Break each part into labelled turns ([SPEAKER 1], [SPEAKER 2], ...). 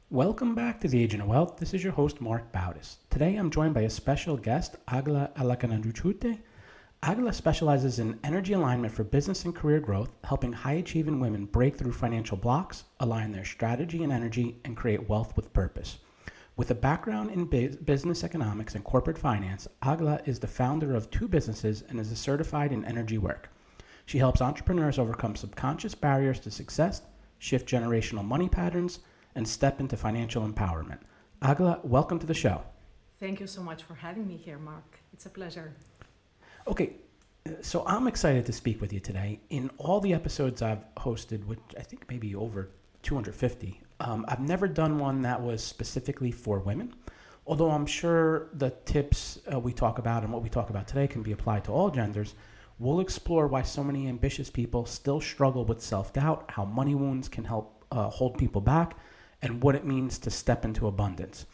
[SPEAKER 1] Welcome back to The Agent of Wealth. This is your host, Marc Bautis. Today I'm joined by a special guest, Egle Aleknaviciute. Egle specializes in energy alignment for business and career growth, helping high-achieving women break through financial blocks, align their strategy and energy, and create wealth with purpose. With a background in business economics and corporate finance, Egle is the founder of 2 businesses and is certified in energy work. She helps entrepreneurs overcome subconscious barriers to success, shift generational money patterns, and step into financial empowerment. Egle, welcome to the show.
[SPEAKER 2] Thank you so much for having me here, Marc. It's a pleasure.
[SPEAKER 1] Okay, so I'm excited to speak with you today. In all the episodes I've hosted, which I think maybe over 250, I've never done one that was specifically for women, although I'm sure the tips we talk about and what we talk about today can be applied to all genders. We'll explore why so many ambitious people still struggle with self-doubt, how money wounds can help hold people back, and what it means to step into abundance.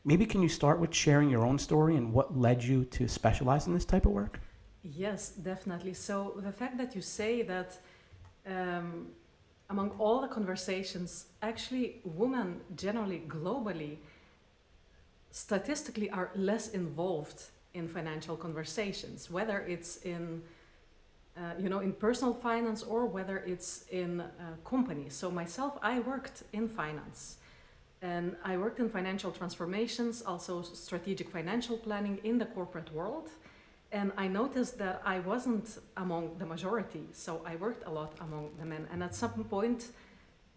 [SPEAKER 1] Maybe can you start with sharing your own story and what led you to specialize in this type of work?
[SPEAKER 2] Yes, definitely. So the fact that you say that among all the conversations, actually women generally, globally, statistically are less involved in financial conversations, whether it's in in personal finance or whether it's in companies. So myself, I worked in finance and I worked in financial transformations, also strategic financial planning in the corporate world. And I noticed that I wasn't among the majority. So I worked a lot among the men. And at some point,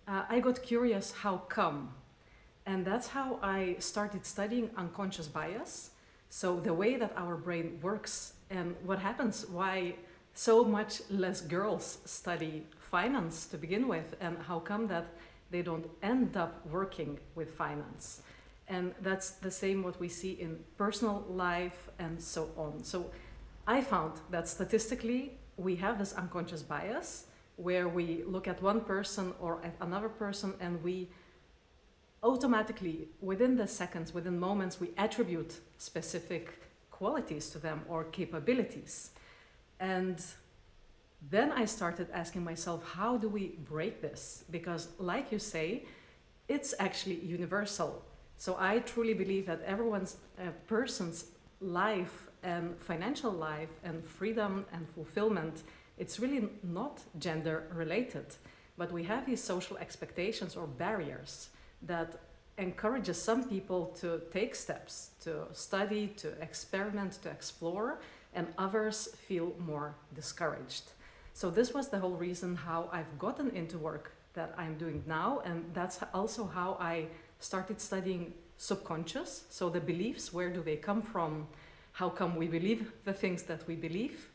[SPEAKER 2] I got curious, how come? And that's how I started studying unconscious bias. So the way that our brain works and what happens, why so much less girls study finance to begin with, and how come that they don't end up working with finance. And that's the same what we see in personal life and so on. So I found that statistically we have this unconscious bias where we look at one person or at another person and we automatically, within the seconds, within moments, we attribute specific qualities to them or capabilities. And then I started asking myself, how do we break this? Because like you say, it's actually universal. So I truly believe that everyone's person's life and financial life and freedom and fulfillment, it's really not gender related. But we have these social expectations or barriers that encourages some people to take steps, to study, to experiment, to explore, and others feel more discouraged. So this was the whole reason how I've gotten into work that I'm doing now, and that's also how I started studying subconscious. So the beliefs, where do they come from? How come we believe the things that we believe?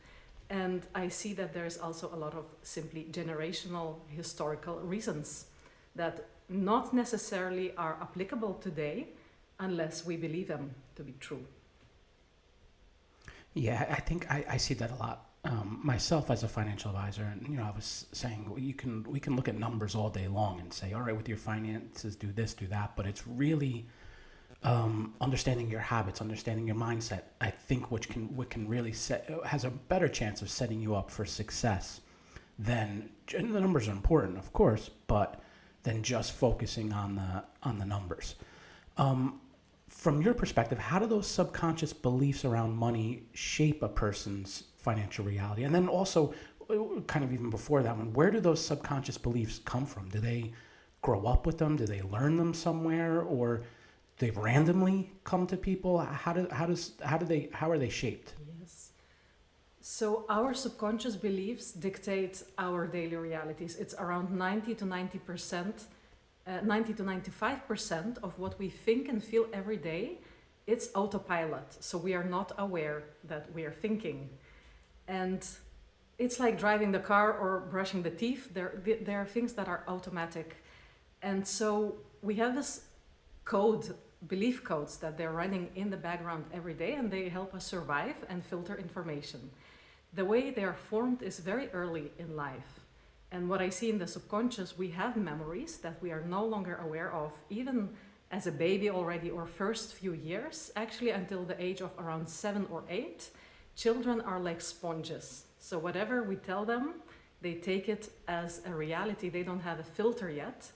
[SPEAKER 2] And I see that there's also a lot of simply generational historical reasons that not necessarily are applicable today unless we believe them to be true.
[SPEAKER 1] Yeah, I think I see that a lot. Myself as a financial advisor, and I was saying we can look at numbers all day long and say, all right, with your finances, do this, do that, but it's really understanding your habits, understanding your mindset. I think what can really has a better chance of setting you up for success than, and the numbers are important, of course, but than just focusing on the numbers. From your perspective, how do those subconscious beliefs around money shape a person's financial reality? And then also, kind of even before that one, where do those subconscious beliefs come from? Do they grow up with them? Do they learn them somewhere, or they randomly come to people? How are they shaped?
[SPEAKER 2] Yes. So our subconscious beliefs dictate our daily realities. It's around 90 to 95% of what we think and feel every day. It's autopilot. So we are not aware that we are thinking. And it's like driving the car or brushing the teeth. There are things that are automatic. And so we have this belief codes that they're running in the background every day, and they help us survive and filter information. The way they are formed is very early in life. And what I see in the subconscious, we have memories that we are no longer aware of, even as a baby already, or first few years, actually until the age of around 7 or 8. children are like sponges. So whatever we tell them, they take it as a reality. They don't have a filter yet.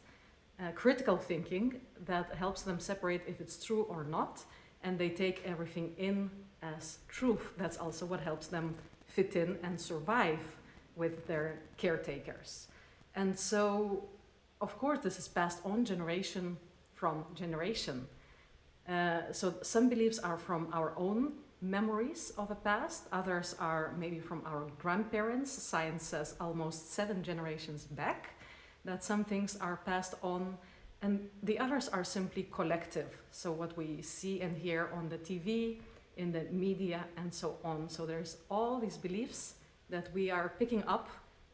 [SPEAKER 2] Critical thinking that helps them separate if it's true or not, and they take everything in as truth. That's also what helps them fit in and survive with their caretakers. And so, of course, this is passed on generation from generation. So some beliefs are from our own memories of the past, others are maybe from our grandparents. Science says almost 7 generations back that some things are passed on, and the others are simply collective. So what we see and hear on the TV, in the media, and so on. So there's all these beliefs that we are picking up,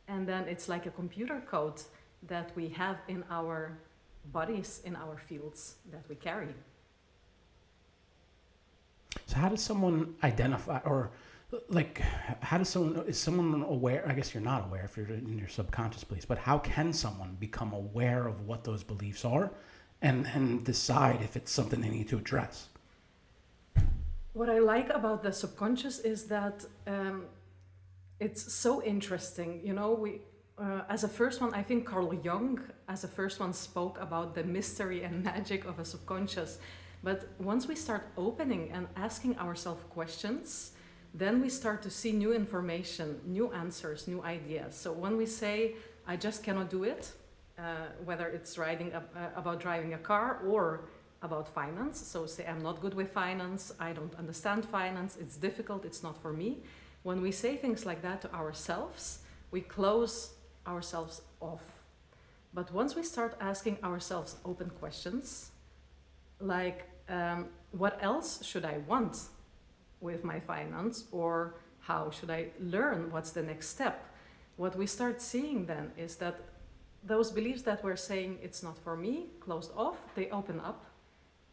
[SPEAKER 2] and then it's like a computer code that we have in our bodies, in our fields that we carry.
[SPEAKER 1] So how does someone identify, or like, how does someone, is someone aware? I guess you're not aware if you're in your subconscious beliefs, but how can someone become aware of what those beliefs are and decide if it's something they need to address?
[SPEAKER 2] What I like about the subconscious is that it's so interesting. You know, we, as a first one, I think Carl Jung, as a first one, spoke about the mystery and magic of a subconscious. But once we start opening and asking ourselves questions, then we start to see new information, new answers, new ideas. So when we say, I just cannot do it, whether it's about driving a car or about finance, so say I'm not good with finance, I don't understand finance, it's difficult, it's not for me. When we say things like that to ourselves, we close ourselves off. But once we start asking ourselves open questions, like what else should I want with my finance, or how should I learn, what's the next step? What we start seeing then is that those beliefs that we're saying it's not for me, closed off, they open up,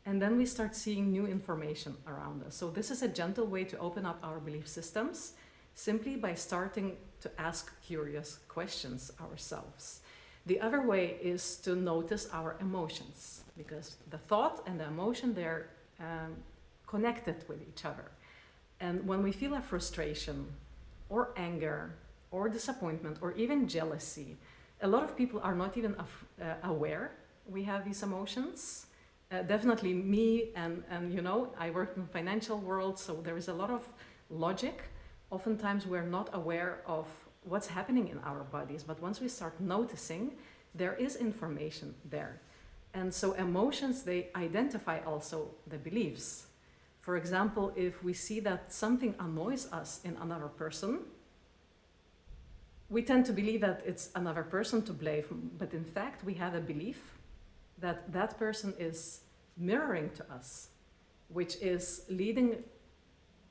[SPEAKER 2] and then we start seeing new information around us. So this is a gentle way to open up our belief systems, simply by starting to ask curious questions ourselves. The other way is to notice our emotions, because the thought and the emotion, they're connected with each other. And when we feel a frustration or anger or disappointment or even jealousy, a lot of people are not even aware we have these emotions. Definitely me, and you know, I work in the financial world, so there is a lot of logic. Oftentimes we're not aware of what's happening in our bodies, but once we start noticing, there is information there. And so emotions, they identify also the beliefs. For example, if we see that something annoys us in another person, we tend to believe that it's another person to blame, but in fact we have a belief that that person is mirroring to us, which is leading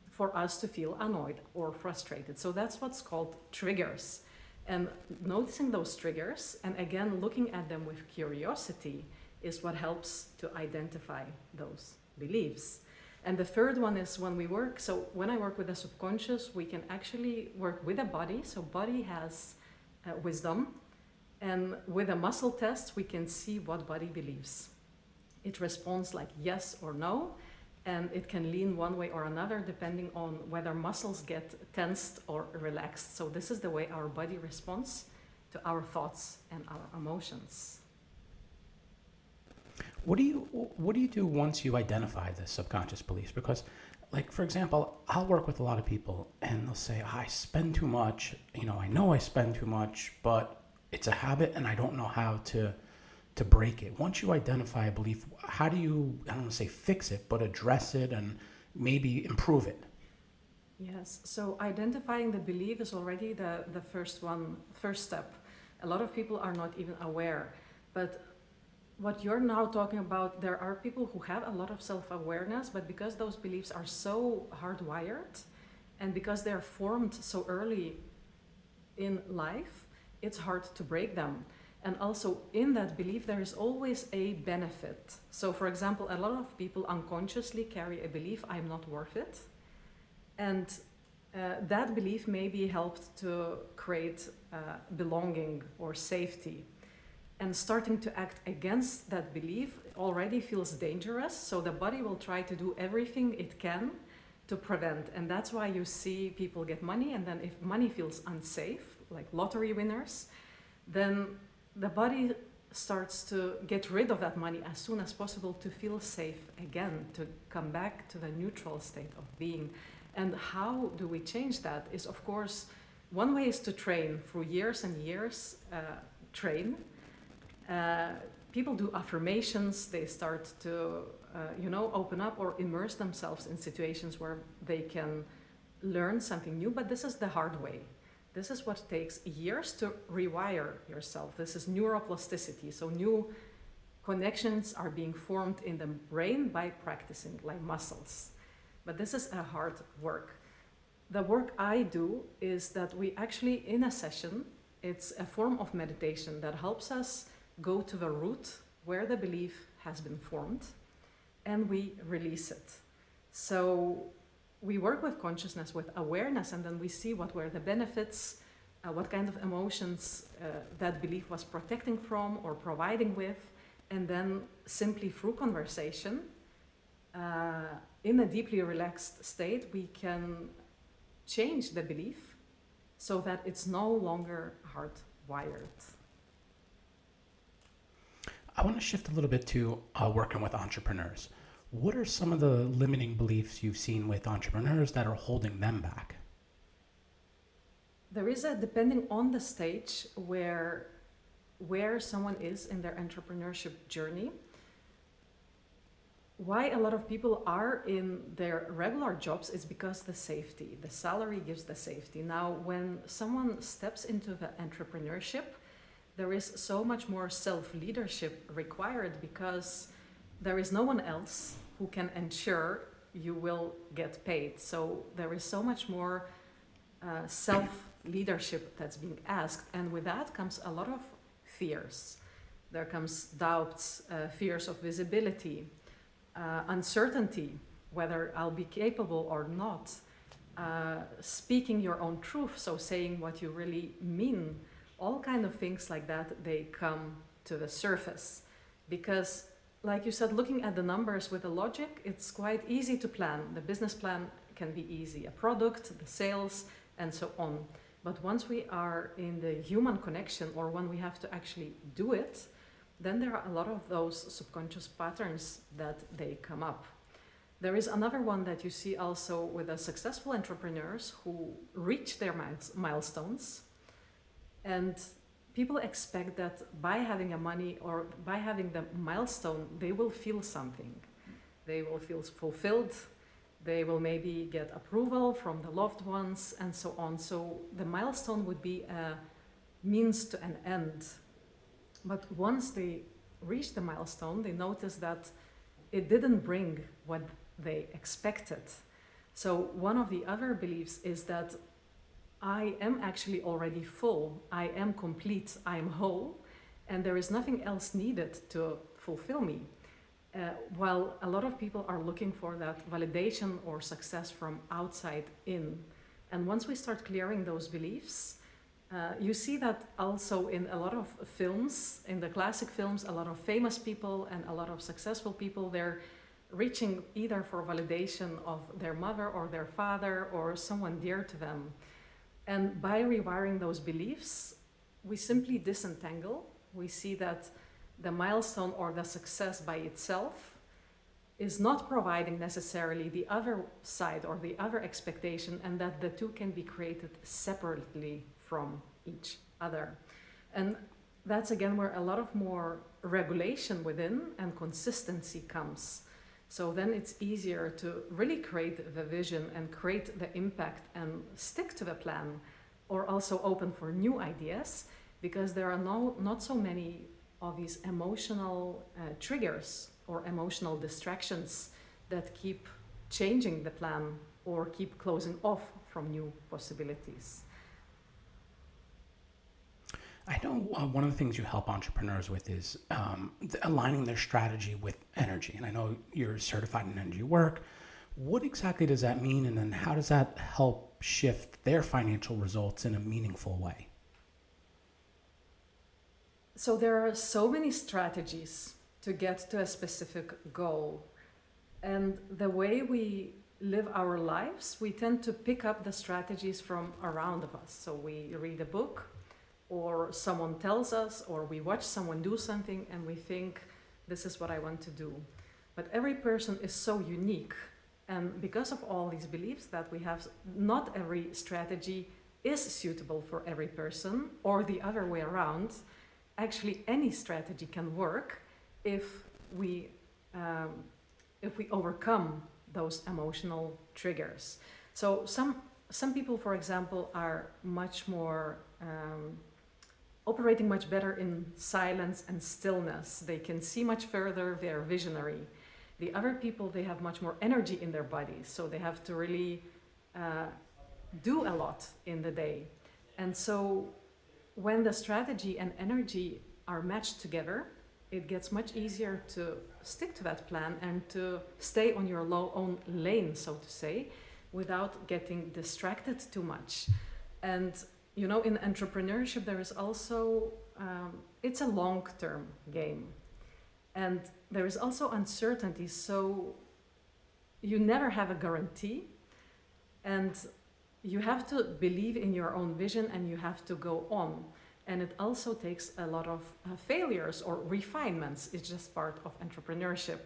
[SPEAKER 2] for us to feel annoyed or frustrated. So that's what's called triggers. And noticing those triggers, and again looking at them with curiosity, is what helps to identify those beliefs. And the third one is when we work, so when I work with the subconscious, we can actually work with the body. So body has wisdom, and with a muscle test, we can see what body believes. It responds like yes or no, and it can lean one way or another depending on whether muscles get tensed or relaxed. So this is the way our body responds to our thoughts and our emotions.
[SPEAKER 1] What do you do once you identify the subconscious beliefs? Because, like, for example, I'll work with a lot of people and they'll say, I spend too much, you know I spend too much, but it's a habit and I don't know how to break it. Once you identify a belief, how do you, I don't want to say fix it, but address it and maybe improve it?
[SPEAKER 2] Yes, so identifying the belief is already the first step. A lot of people are not even aware, but what you're now talking about, there are people who have a lot of self-awareness, but because those beliefs are so hardwired and because they're formed so early in life, it's hard to break them. And also in that belief, there is always a benefit. So for example, a lot of people unconsciously carry a belief, I'm not worth it. And that belief maybe helped to create belonging or safety. And starting to act against that belief already feels dangerous. So the body will try to do everything it can to prevent. And that's why you see people get money, and then if money feels unsafe, like lottery winners, then the body starts to get rid of that money as soon as possible to feel safe again, to come back to the neutral state of being. And how do we change that is, of course, one way is to train through years and years, train. People do affirmations, they start to, open up or immerse themselves in situations where they can learn something new, but this is the hard way. This is what takes years to rewire yourself. This is neuroplasticity. So new connections are being formed in the brain by practicing, like muscles. But this is a hard work. The work I do is that we actually, in a session, it's a form of meditation that helps us go to the root where the belief has been formed, and we release it. So we work with consciousness, with awareness, and then we see what were the benefits, what kind of emotions that belief was protecting from or providing with, and then simply through conversation, in a deeply relaxed state, we can change the belief so that it's no longer hardwired.
[SPEAKER 1] I want to shift a little bit to working with entrepreneurs. What are some of the limiting beliefs you've seen with entrepreneurs that are holding them back?
[SPEAKER 2] There is depending on the stage where someone is in their entrepreneurship journey, why a lot of people are in their regular jobs is because the safety, the salary gives the safety. Now, when someone steps into the entrepreneurship, there is so much more self-leadership required because there is no one else who can ensure you will get paid. So there is so much more self-leadership that's being asked. And with that comes a lot of fears. There comes doubts, fears of visibility, uncertainty, whether I'll be capable or not, speaking your own truth, so saying what you really mean, all kind of things like that, they come to the surface. Because, like you said, looking at the numbers with the logic, it's quite easy to plan. The business plan can be easy, a product, the sales, and so on. But once we are in the human connection, or when we have to actually do it, then there are a lot of those subconscious patterns that they come up. There is another one that you see also with the successful entrepreneurs who reach their milestones, and people expect that by having a money or by having the milestone, they will feel something. They will feel fulfilled. They will maybe get approval from the loved ones and so on. So the milestone would be a means to an end. But once they reach the milestone, they notice that it didn't bring what they expected. So one of the other beliefs is that I am actually already full, I am complete, I am whole, and there is nothing else needed to fulfill me. While a lot of people are looking for that validation or success from outside in. And once we start clearing those beliefs, you see that also in a lot of films, in the classic films, a lot of famous people and a lot of successful people, they're reaching either for validation of their mother or their father or someone dear to them. And by rewiring those beliefs, we simply disentangle. We see that the milestone or the success by itself is not providing necessarily the other side or the other expectation, and that the two can be created separately from each other. And that's again where a lot of more regulation within and consistency comes. So then it's easier to really create the vision and create the impact and stick to the plan, or also open for new ideas, because there are not so many of these emotional triggers or emotional distractions that keep changing the plan or keep closing off from new possibilities.
[SPEAKER 1] I know one of the things you help entrepreneurs with is aligning their strategy with energy. And I know you're certified in energy work. What exactly does that mean? And then how does that help shift their financial results in a meaningful way?
[SPEAKER 2] So there are so many strategies to get to a specific goal. And the way we live our lives, we tend to pick up the strategies from around of us. So we read a book, or someone tells us, or we watch someone do something and we think, this is what I want to do. But every person is so unique. And because of all these beliefs that we have, not every strategy is suitable for every person, or the other way around. Actually, any strategy can work if we overcome those emotional triggers. So some people, for example, are much more operating much better in silence and stillness. They can see much further, they're visionary. The other people, they have much more energy in their bodies, so they have to really do a lot in the day. And so when the strategy and energy are matched together, it gets much easier to stick to that plan and to stay on your own lane, so to say, without getting distracted too much. And you know, in entrepreneurship, there is also, it's a long-term game. And there is also uncertainty, so you never have a guarantee. And you have to believe in your own vision and you have to go on. And it also takes a lot of failures or refinements. It's just part of entrepreneurship.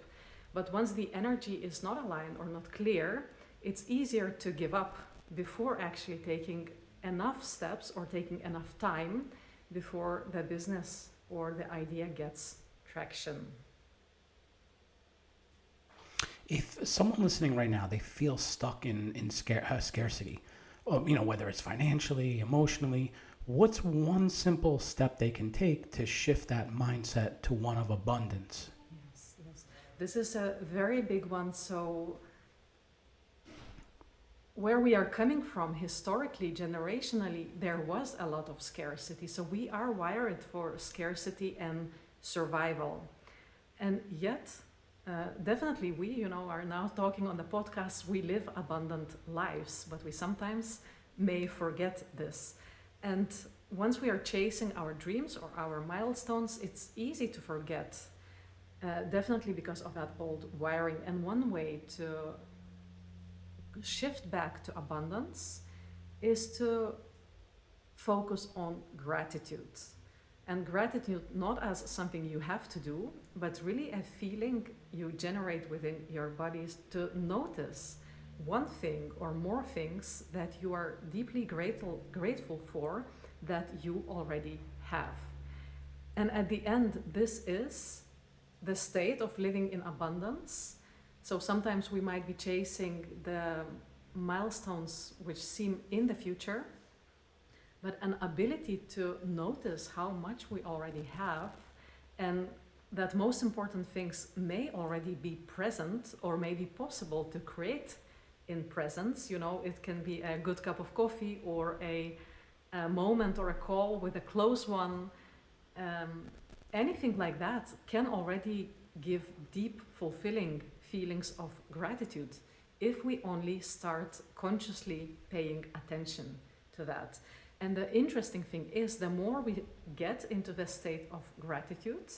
[SPEAKER 2] But once the energy is not aligned or not clear, it's easier to give up before actually taking enough steps or taking enough time before the business or the idea gets traction.
[SPEAKER 1] If someone listening right now, they feel stuck in scarcity, you know, whether it's financially, emotionally, what's one simple step they can take to shift that mindset to one of abundance?
[SPEAKER 2] Yes. This is a very big one. So where we are coming from historically, generationally, there was a lot of scarcity. So we are wired for scarcity and survival. And yet, definitely we, you know, are now talking on the podcast, we live abundant lives, but we sometimes may forget this. And once we are chasing our dreams or our milestones, it's easy to forget, definitely because of that old wiring. And one way to shift back to abundance is to focus on gratitude. And gratitude not as something you have to do, but really a feeling you generate within your bodies to notice one thing or more things that you are deeply grateful for that you already have. And at the end, this is the state of living in abundance. So sometimes we might be chasing the milestones which seem in the future, but an ability to notice how much we already have, and that most important things may already be present or may be possible to create in presence. You know, it can be a good cup of coffee or a moment or a call with a close one. Anything like that can already give deep, fulfilling feelings of gratitude if we only start consciously paying attention to that. And the interesting thing is, the more we get into the state of gratitude,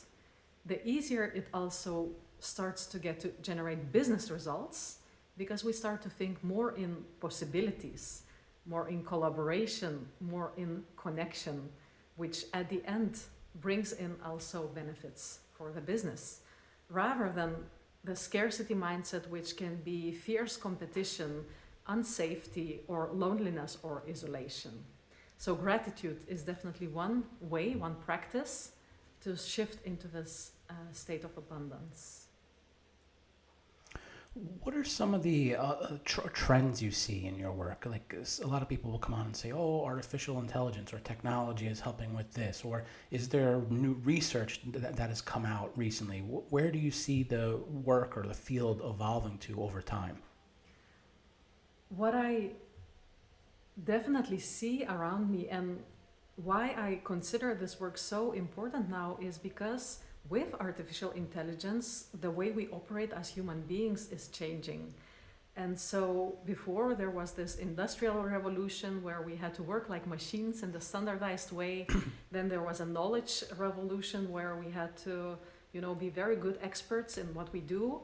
[SPEAKER 2] the easier it also starts to get to generate business results, because we start to think more in possibilities, more in collaboration, more in connection, which at the end brings in also benefits for the business, rather than the scarcity mindset, which can be fierce competition, unsafety, or loneliness or isolation. So gratitude is definitely one way, one practice to shift into this state of abundance.
[SPEAKER 1] What are some of the trends you see in your work? Like a lot of people will come on and say, oh, artificial intelligence or technology is helping with this. Or is there new research that has come out recently? Where do you see the work or the field evolving to over time?
[SPEAKER 2] What I definitely see around me, and why I consider this work so important now, is because with artificial intelligence, the way we operate as human beings is changing. And so before there was this industrial revolution where we had to work like machines in the standardized way. Then there was a knowledge revolution where we had to, you know, be very good experts in what we do.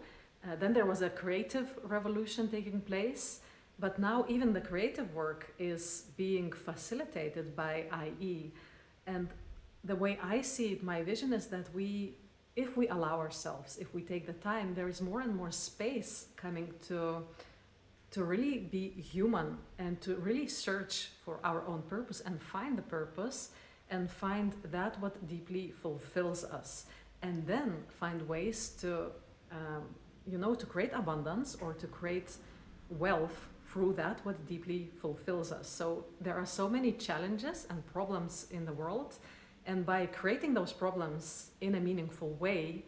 [SPEAKER 2] Then there was a creative revolution taking place, but now even the creative work is being facilitated by IE. And the way I see it, my vision is that if we allow ourselves, if we take the time, there is more and more space coming to really be human and to really search for our own purpose and find the purpose and find that what deeply fulfills us, and then find ways to to create abundance or to create wealth through that what deeply fulfills us. So there are so many challenges and problems in the world, and by creating those problems in a meaningful way,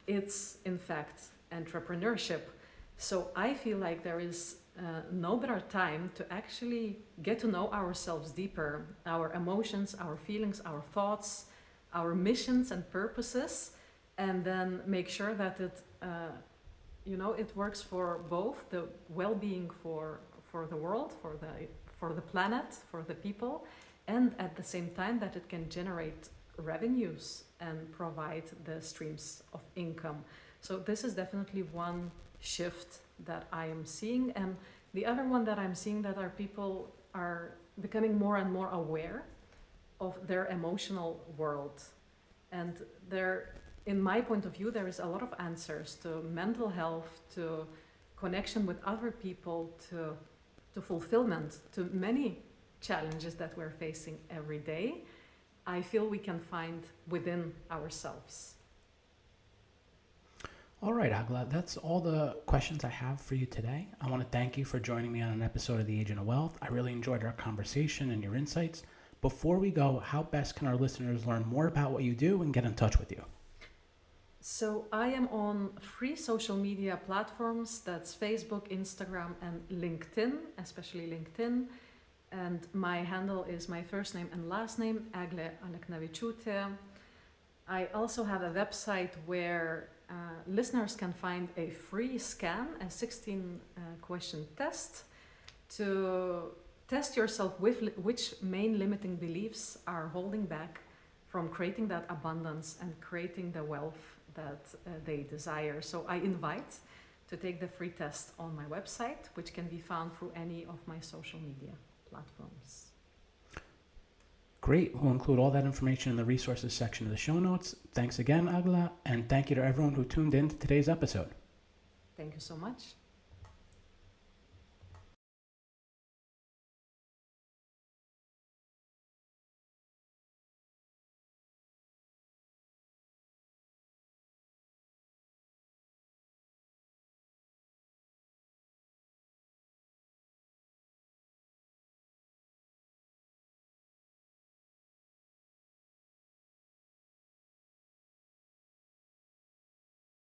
[SPEAKER 2] it's in fact entrepreneurship. So I feel like there is no better time to actually get to know ourselves deeper, our emotions, our feelings, our thoughts, our missions and purposes, and then make sure that it works for both the well-being for the world, for the planet, for the people, and at the same time that it can generate revenues and provide the streams of income. So this is definitely one shift that I am seeing. And the other one that I'm seeing, that our people are becoming more and more aware of their emotional world. And in my point of view, there is a lot of answers to mental health, to connection with other people, to fulfillment, to many challenges that we're facing every day. I feel we can find within ourselves.
[SPEAKER 1] All right, Egle, that's all the questions I have for you today. I want to thank you for joining me on an episode of The Agent of Wealth. I really enjoyed our conversation and your insights. Before we go, how best can our listeners learn more about what you do and get in touch with you?
[SPEAKER 2] So I am on 3 social media platforms. That's Facebook, Instagram, and LinkedIn, especially LinkedIn. And my handle is my first name and last name, Egle Aleknaviciute. I also have a website where listeners can find a free scan, a 16-question test to test yourself with which main limiting beliefs are holding back from creating that abundance and creating the wealth that they desire. So I invite to take the free test on my website, which can be found through any of my social media platforms.
[SPEAKER 1] Great. We'll include all that information in the resources section of the show notes. Thanks again, Egle, and thank you to everyone who tuned in to today's episode.
[SPEAKER 2] Thank you so much.